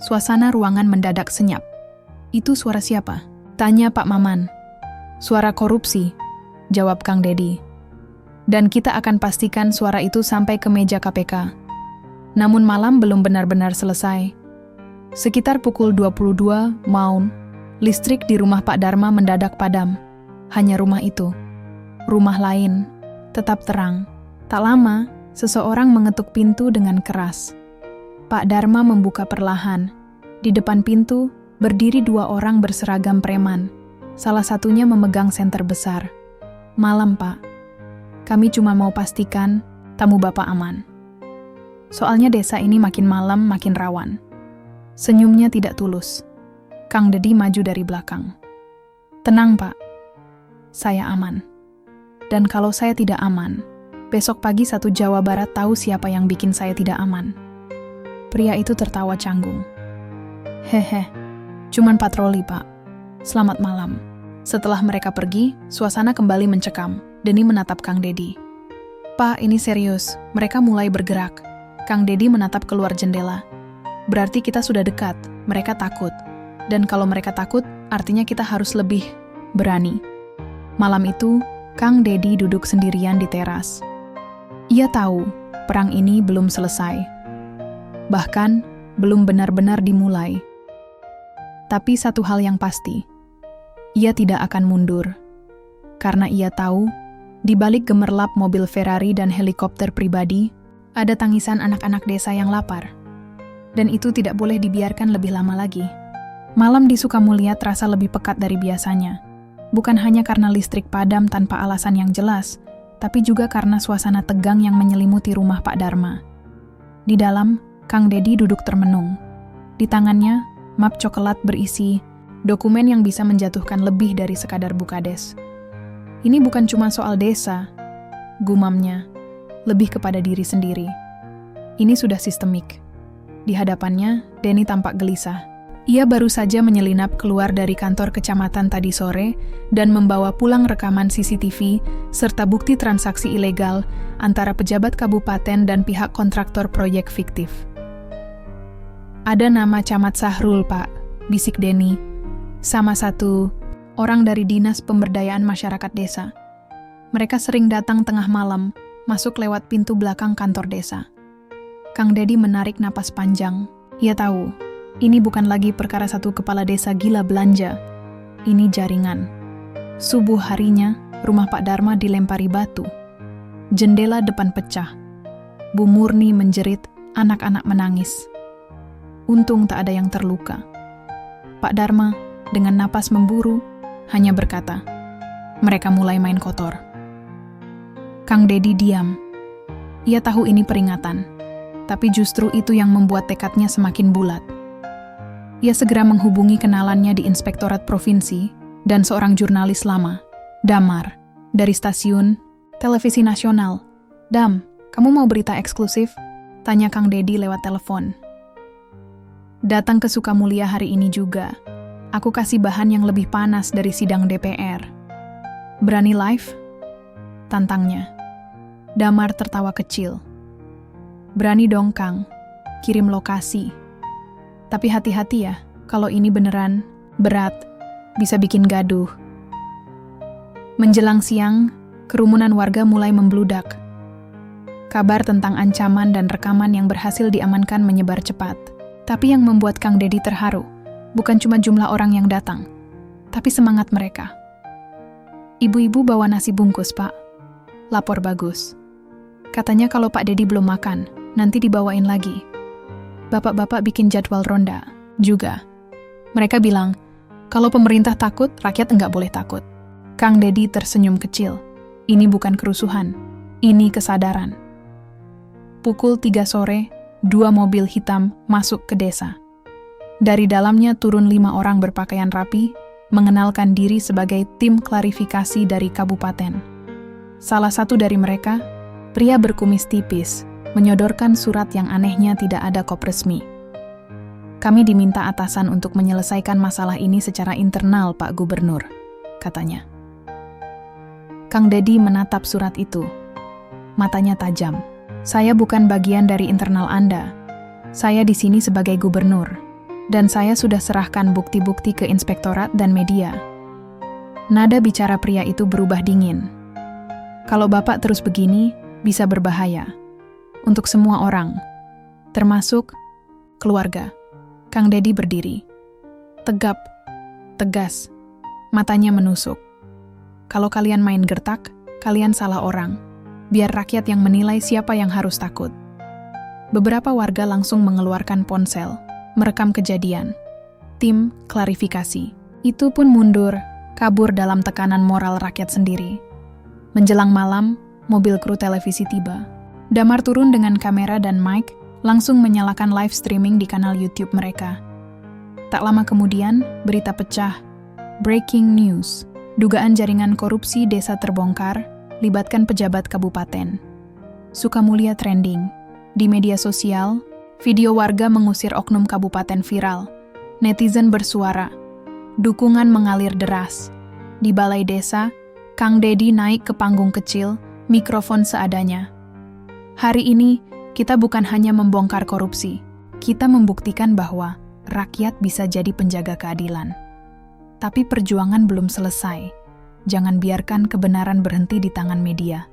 Suasana ruangan mendadak senyap. Itu suara siapa? Tanya Pak Maman. Suara korupsi, jawab Kang Dedi. Dan kita akan pastikan suara itu sampai ke meja KPK. Namun malam belum benar-benar selesai. Sekitar pukul 22 maun, listrik di rumah Pak Darma mendadak padam. Hanya rumah itu. Rumah lain tetap terang. Tak lama, seseorang mengetuk pintu dengan keras. Pak Darma membuka perlahan. Di depan pintu, berdiri 2 orang berseragam preman. Salah satunya memegang senter besar. Malam, Pak. Kami cuma mau pastikan tamu Bapak aman. Soalnya desa ini makin malam makin rawan. Senyumnya tidak tulus. Kang Dedi maju dari belakang. Tenang, Pak. Saya aman. Dan kalau saya tidak aman, besok pagi 1 Jawa Barat tahu siapa yang bikin saya tidak aman. Pria itu tertawa canggung. Hehe, cuman patroli, Pak. Selamat malam. Setelah mereka pergi, suasana kembali mencekam. Deni menatap Kang Dedi. Pak, ini serius. Mereka mulai bergerak. Kang Dedi menatap keluar jendela. Berarti kita sudah dekat. Mereka takut. Dan kalau mereka takut, artinya kita harus lebih berani. Malam itu, Kang Dedi duduk sendirian di teras. Ia tahu perang ini belum selesai. Bahkan, belum benar-benar dimulai. Tapi satu hal yang pasti, ia tidak akan mundur. Karena ia tahu, di balik gemerlap mobil Ferrari dan helikopter pribadi, ada tangisan anak-anak desa yang lapar. Dan itu tidak boleh dibiarkan lebih lama lagi. Malam di Sukamulia terasa lebih pekat dari biasanya. Bukan hanya karena listrik padam tanpa alasan yang jelas, tapi juga karena suasana tegang yang menyelimuti rumah Pak Darma. Di dalam, Kang Dedi duduk termenung. Di tangannya, map coklat berisi dokumen yang bisa menjatuhkan lebih dari sekadar Bukades. Ini bukan cuma soal desa, gumamnya, lebih kepada diri sendiri. Ini sudah sistemik. Di hadapannya, Denny tampak gelisah. Ia baru saja menyelinap keluar dari kantor kecamatan tadi sore dan membawa pulang rekaman CCTV serta bukti transaksi ilegal antara pejabat kabupaten dan pihak kontraktor proyek fiktif. Ada nama Camat Sahrul, Pak, bisik Denny. Sama satu orang dari Dinas Pemberdayaan Masyarakat Desa. Mereka sering datang tengah malam, masuk lewat pintu belakang kantor desa. Kang Dedi menarik napas panjang. Ia tahu, ini bukan lagi perkara satu kepala desa gila belanja. Ini jaringan. Subuh harinya, rumah Pak Dharma dilempari batu. Jendela depan pecah. Bu Murni menjerit, anak-anak menangis. Untung tak ada yang terluka. Pak Dharma, dengan napas memburu, hanya berkata, mereka mulai main kotor. Kang Dedi diam. Ia tahu ini peringatan, tapi justru itu yang membuat tekadnya semakin bulat. Ia segera menghubungi kenalannya di Inspektorat Provinsi dan seorang jurnalis lama, Damar, dari stasiun Televisi Nasional. Dam, kamu mau berita eksklusif? Tanya Kang Dedi lewat telepon. Datang ke Sukamulia hari ini juga. Aku kasih bahan yang lebih panas dari sidang DPR. Berani live? Tantangnya. Damar tertawa kecil. Berani dong, Kang. Kirim lokasi. Tapi hati-hati ya, kalau ini beneran berat, bisa bikin gaduh. Menjelang siang, kerumunan warga mulai membludak. Kabar tentang ancaman dan rekaman yang berhasil diamankan menyebar cepat. Tapi yang membuat Kang Dedi terharu, bukan cuma jumlah orang yang datang, tapi semangat mereka. Ibu-ibu bawa nasi bungkus, Pak. Lapor Bagus. Katanya kalau Pak Dedi belum makan, nanti dibawain lagi. Bapak-bapak bikin jadwal ronda juga. Mereka bilang, kalau pemerintah takut, rakyat enggak boleh takut. Kang Dedi tersenyum kecil. Ini bukan kerusuhan, ini kesadaran. Pukul 3 sore, 2 mobil hitam masuk ke desa. Dari dalamnya turun 5 orang berpakaian rapi, mengenalkan diri sebagai tim klarifikasi dari kabupaten. Salah satu dari mereka, pria berkumis tipis, menyodorkan surat yang anehnya tidak ada kop resmi. Kami diminta atasan untuk menyelesaikan masalah ini secara internal, Pak Gubernur, katanya. Kang Dedi menatap surat itu. Matanya tajam. Saya bukan bagian dari internal Anda. Saya di sini sebagai gubernur. Dan saya sudah serahkan bukti-bukti ke inspektorat dan media. Nada bicara pria itu berubah dingin. Kalau Bapak terus begini, bisa berbahaya. Untuk semua orang, termasuk keluarga. Kang Dedi berdiri. Tegap, tegas, matanya menusuk. Kalau kalian main gertak, kalian salah orang. Biar rakyat yang menilai siapa yang harus takut. Beberapa warga langsung mengeluarkan ponsel, merekam kejadian. Tim klarifikasi. Itu pun mundur, kabur dalam tekanan moral rakyat sendiri. Menjelang malam, mobil kru televisi tiba. Damar turun dengan kamera dan mic, langsung menyalakan live streaming di kanal YouTube mereka. Tak lama kemudian, berita pecah. Breaking news. Dugaan jaringan korupsi desa terbongkar, libatkan pejabat kabupaten. Sukamulia trending. Di media sosial, video warga mengusir oknum kabupaten viral. Netizen bersuara. Dukungan mengalir deras. Di balai desa, Kang Dedi naik ke panggung kecil, mikrofon seadanya. Hari ini, kita bukan hanya membongkar korupsi. Kita membuktikan bahwa rakyat bisa jadi penjaga keadilan. Tapi perjuangan belum selesai. Jangan biarkan kebenaran berhenti di tangan media.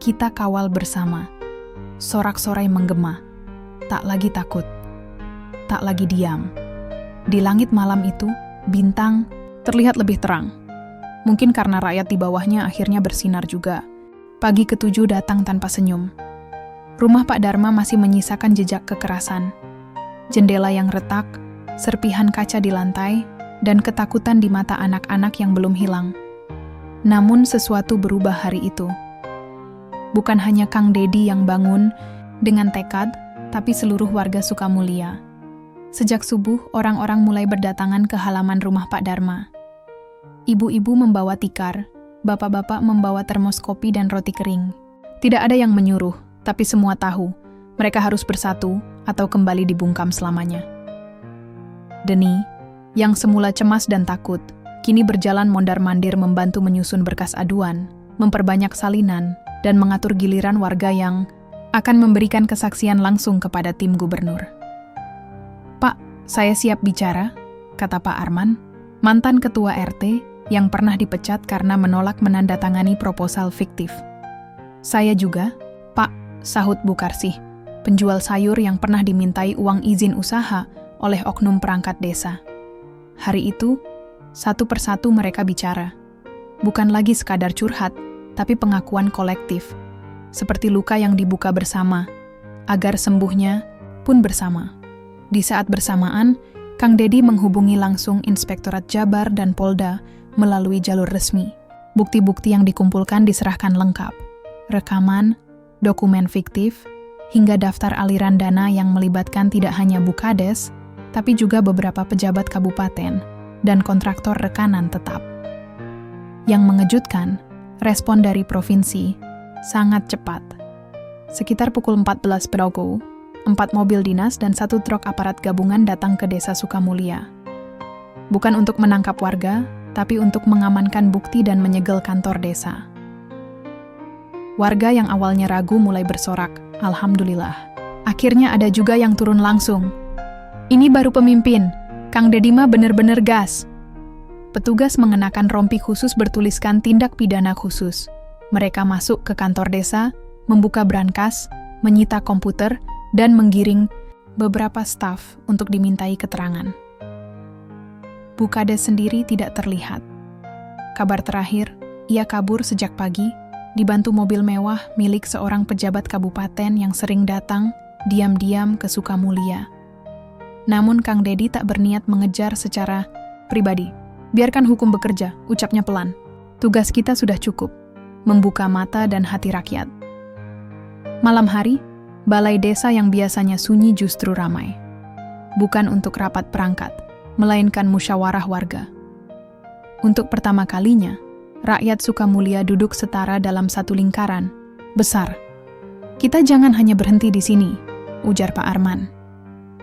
Kita kawal bersama. Sorak-sorai menggema. Tak lagi takut. Tak lagi diam. Di langit malam itu, bintang terlihat lebih terang. Mungkin karena rakyat di bawahnya akhirnya bersinar juga. Pagi ke-7 datang tanpa senyum. Rumah Pak Dharma masih menyisakan jejak kekerasan. Jendela yang retak, serpihan kaca di lantai, dan ketakutan di mata anak-anak yang belum hilang. Namun sesuatu berubah hari itu. Bukan hanya Kang Dedi yang bangun dengan tekad, tapi seluruh warga Sukamulia. Sejak subuh, orang-orang mulai berdatangan ke halaman rumah Pak Dharma. Ibu-ibu membawa tikar, bapak-bapak membawa termos kopi dan roti kering. Tidak ada yang menyuruh, tapi semua tahu Mereka harus bersatu atau kembali dibungkam selamanya. Denny, yang semula cemas dan takut, kini berjalan mondar-mandir membantu menyusun berkas aduan, memperbanyak salinan, dan mengatur giliran warga yang akan memberikan kesaksian langsung kepada tim gubernur. "Pak, saya siap bicara," kata Pak Arman, mantan ketua RT yang pernah dipecat karena menolak menandatangani proposal fiktif. "Saya juga, Pak," sahut Bukarsih, penjual sayur yang pernah dimintai uang izin usaha oleh oknum perangkat desa. Hari itu, satu persatu mereka bicara. Bukan lagi sekadar curhat, tapi pengakuan kolektif. Seperti luka yang dibuka bersama, agar sembuhnya pun bersama. Di saat bersamaan, Kang Dedi menghubungi langsung Inspektorat Jabar dan Polda melalui jalur resmi. Bukti-bukti yang dikumpulkan diserahkan lengkap. Rekaman, dokumen fiktif, hingga daftar aliran dana yang melibatkan tidak hanya Bukades, tapi juga beberapa pejabat kabupaten dan kontraktor rekanan tetap. Yang mengejutkan, respon dari provinsi sangat cepat. Sekitar pukul 14 Progo, 4 mobil dinas dan 1 truk aparat gabungan datang ke desa Sukamulia. Bukan untuk menangkap warga, tapi untuk mengamankan bukti dan menyegel kantor desa. Warga yang awalnya ragu mulai bersorak, alhamdulillah. Akhirnya ada juga yang turun langsung. "Ini baru pemimpin, Kang Dedi mah bener-bener gas." Petugas mengenakan rompi khusus bertuliskan tindak pidana khusus. Mereka masuk ke kantor desa, membuka brankas, menyita komputer, dan menggiring beberapa staf untuk dimintai keterangan. Bukades sendiri tidak terlihat. Kabar terakhir, ia kabur sejak pagi, dibantu mobil mewah milik seorang pejabat kabupaten yang sering datang diam-diam ke Sukamulia. Namun Kang Dedi tak berniat mengejar secara pribadi. "Biarkan hukum bekerja," ucapnya pelan. "Tugas kita sudah cukup, membuka mata dan hati rakyat." Malam hari, balai desa yang biasanya sunyi justru ramai. Bukan untuk rapat perangkat, melainkan musyawarah warga. Untuk pertama kalinya, rakyat Sukamulia duduk setara dalam satu lingkaran besar. "Kita jangan hanya berhenti di sini," ujar Pak Arman.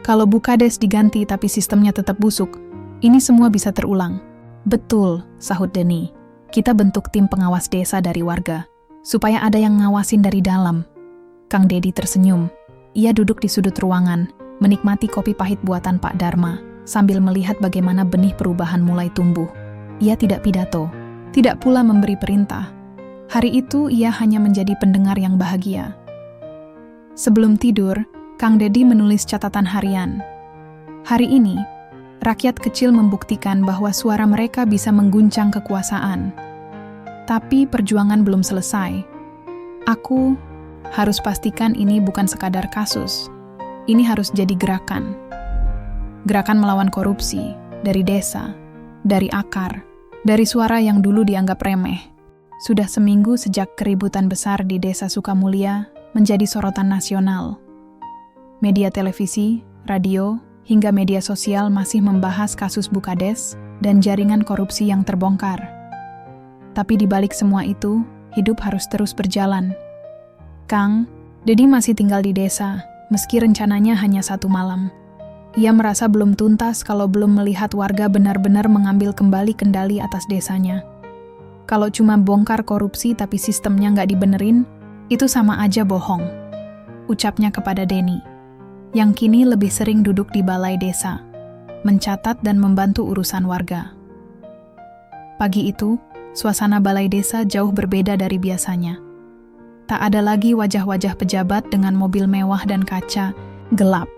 "Kalau Bukades diganti tapi sistemnya tetap busuk, ini semua bisa terulang." "Betul," sahut Denny. "Kita bentuk tim pengawas desa dari warga, supaya ada yang ngawasin dari dalam." Kang Dedi tersenyum. Ia duduk di sudut ruangan, menikmati kopi pahit buatan Pak Dharma, sambil melihat bagaimana benih perubahan mulai tumbuh. Ia tidak pidato, tidak pula memberi perintah. Hari itu ia hanya menjadi pendengar yang bahagia. Sebelum tidur, Kang Dedi menulis catatan harian. Hari ini, rakyat kecil membuktikan bahwa suara mereka bisa mengguncang kekuasaan. Tapi perjuangan belum selesai. Aku harus pastikan ini bukan sekadar kasus. Ini harus jadi gerakan. Gerakan melawan korupsi, dari desa, dari akar, dari suara yang dulu dianggap remeh. Sudah seminggu sejak keributan besar di desa Sukamulia menjadi sorotan nasional. Media televisi, radio, hingga media sosial masih membahas kasus Bukades dan jaringan korupsi yang terbongkar. Tapi di balik semua itu, hidup harus terus berjalan. Kang Dedi masih tinggal di desa, meski rencananya hanya 1 malam. Ia merasa belum tuntas kalau belum melihat warga benar-benar mengambil kembali kendali atas desanya. Kalau cuma bongkar korupsi tapi sistemnya nggak dibenerin, itu sama aja bohong, ucapnya kepada Denny, yang kini lebih sering duduk di balai desa, mencatat dan membantu urusan warga. Pagi itu, suasana balai desa jauh berbeda dari biasanya. Tak ada lagi wajah-wajah pejabat dengan mobil mewah dan kaca gelap.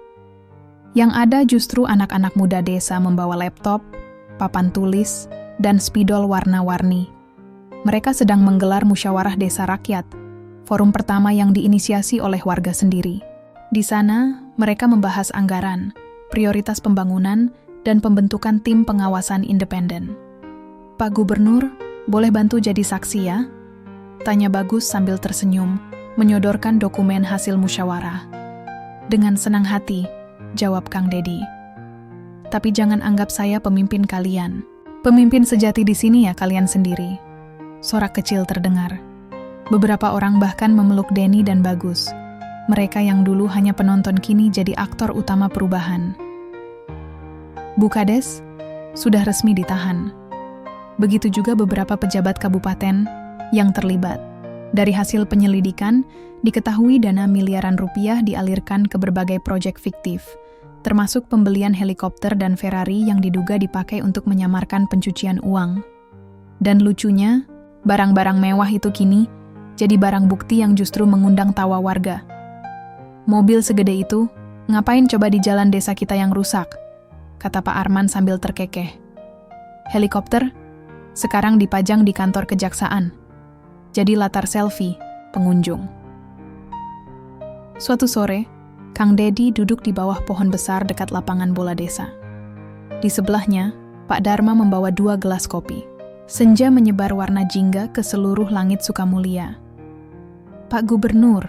Yang ada justru anak-anak muda desa membawa laptop, papan tulis, dan spidol warna-warni. Mereka sedang menggelar musyawarah desa rakyat, forum pertama yang diinisiasi oleh warga sendiri. Di sana, mereka membahas anggaran, prioritas pembangunan, dan pembentukan tim pengawasan independen. "Pak Gubernur, boleh bantu jadi saksi ya?" tanya Bagus sambil tersenyum, menyodorkan dokumen hasil musyawarah. "Dengan senang hati," jawab Kang Dedi. "Tapi jangan anggap saya pemimpin kalian. Pemimpin sejati di sini ya kalian sendiri." Sorak kecil terdengar. Beberapa orang bahkan memeluk Denny dan Bagus. Mereka yang dulu hanya penonton kini jadi aktor utama perubahan. Bu Kades sudah resmi ditahan. Begitu juga beberapa pejabat kabupaten yang terlibat. Dari hasil penyelidikan, diketahui dana miliaran rupiah dialirkan ke berbagai proyek fiktif, termasuk pembelian helikopter dan Ferrari yang diduga dipakai untuk menyamarkan pencucian uang. Dan lucunya, barang-barang mewah itu kini jadi barang bukti yang justru mengundang tawa warga. Mobil segede itu, ngapain coba di jalan desa kita yang rusak? Kata Pak Arman sambil terkekeh. Helikopter sekarang dipajang di kantor kejaksaan. Jadi latar selfie pengunjung. Suatu sore, Kang Dedi duduk di bawah pohon besar dekat lapangan bola desa. Di sebelahnya, Pak Dharma membawa 2 gelas kopi. Senja menyebar warna jingga ke seluruh langit Sukamulia. Pak Gubernur,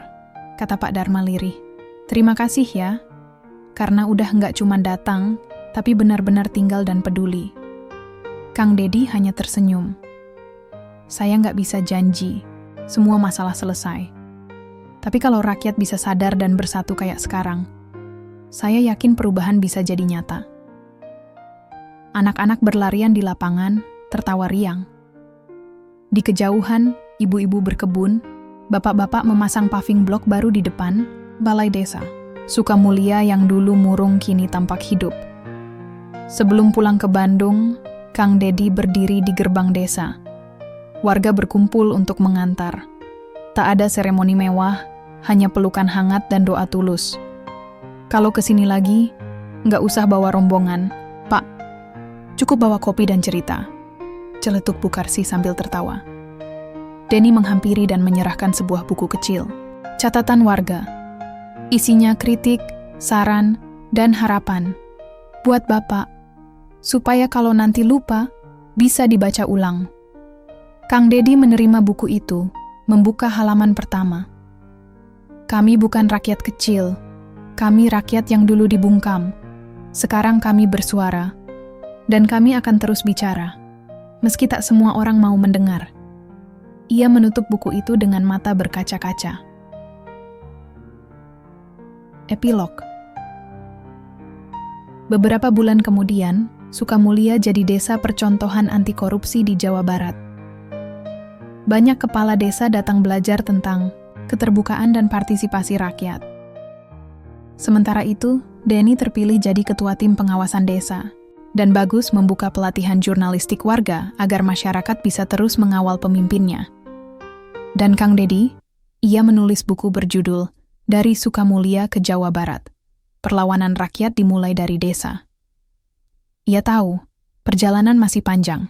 kata Pak Dharma lirih. Terima kasih ya, karena udah nggak cuma datang, tapi benar-benar tinggal dan peduli. Kang Dedi hanya tersenyum. Saya nggak bisa janji, semua masalah selesai. Tapi kalau rakyat bisa sadar dan bersatu kayak sekarang, saya yakin perubahan bisa jadi nyata. Anak-anak berlarian di lapangan, tertawa riang. Di kejauhan, ibu-ibu berkebun, bapak-bapak memasang paving blok baru di depan Balai Desa. Sukamulia yang dulu murung kini tampak hidup. Sebelum pulang ke Bandung, Kang Dedi berdiri di gerbang desa. Warga berkumpul untuk mengantar. Tak ada seremoni mewah, hanya pelukan hangat dan doa tulus. Kalau kesini lagi, nggak usah bawa rombongan, Pak. Cukup bawa kopi dan cerita. Celetuk Bu Karsi sambil tertawa. Denny menghampiri dan menyerahkan sebuah buku kecil. Catatan warga. Isinya kritik, saran, dan harapan. Buat Bapak, supaya kalau nanti lupa, bisa dibaca ulang. Kang Dedi menerima buku itu, membuka halaman pertama. Kami bukan rakyat kecil, kami rakyat yang dulu dibungkam. Sekarang kami bersuara, dan kami akan terus bicara, meski tak semua orang mau mendengar. Ia menutup buku itu dengan mata berkaca-kaca. Epilog. Beberapa bulan kemudian, Sukamulia jadi desa percontohan anti korupsi di Jawa Barat. Banyak kepala desa datang belajar tentang keterbukaan dan partisipasi rakyat. Sementara itu, Denny terpilih jadi ketua tim pengawasan desa, dan Bagus membuka pelatihan jurnalistik warga agar masyarakat bisa terus mengawal pemimpinnya. Dan Kang Dedi, ia menulis buku berjudul Dari Sukamulia ke Jawa Barat. Perlawanan rakyat dimulai dari desa. Ia tahu, perjalanan masih panjang.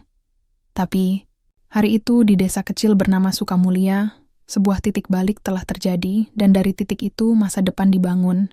Tapi, hari itu di desa kecil bernama Sukamulia, sebuah titik balik telah terjadi dan dari titik itu masa depan dibangun